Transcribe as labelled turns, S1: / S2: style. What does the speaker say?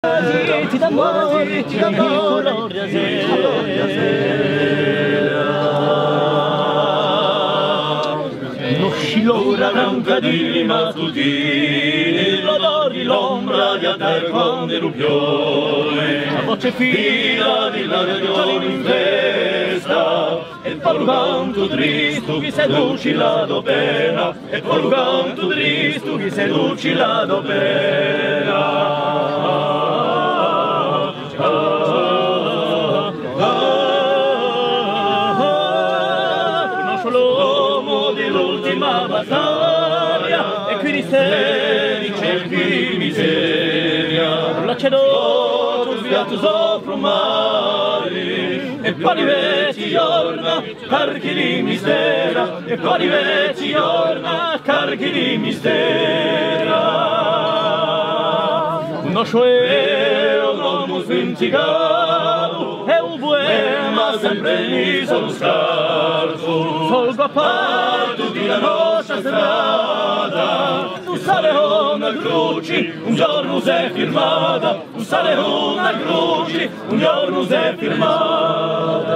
S1: Ti d'amore, ti d'amore,
S2: non scilora branca di mattutini, l'odor di l'ombra di altar con derupione,
S1: la voce
S2: fila di laglioni in festa, e poi canto tristo chi seduci la do pena, e poi canto tristo chi seduci la do pena. L'uomo dell'ultima battaglia e qui misteri cerchi miseria, la cedo sviato sopra mare e poi veci orna carichi di mistera e poi veci orna carichi di mistera. No è un uomo svenzicato e un poema sempre mi sono scarso solgo a parto di la nostra strada tu sale una croce un giorno sei firmata tu sale una croce un giorno sei firmata.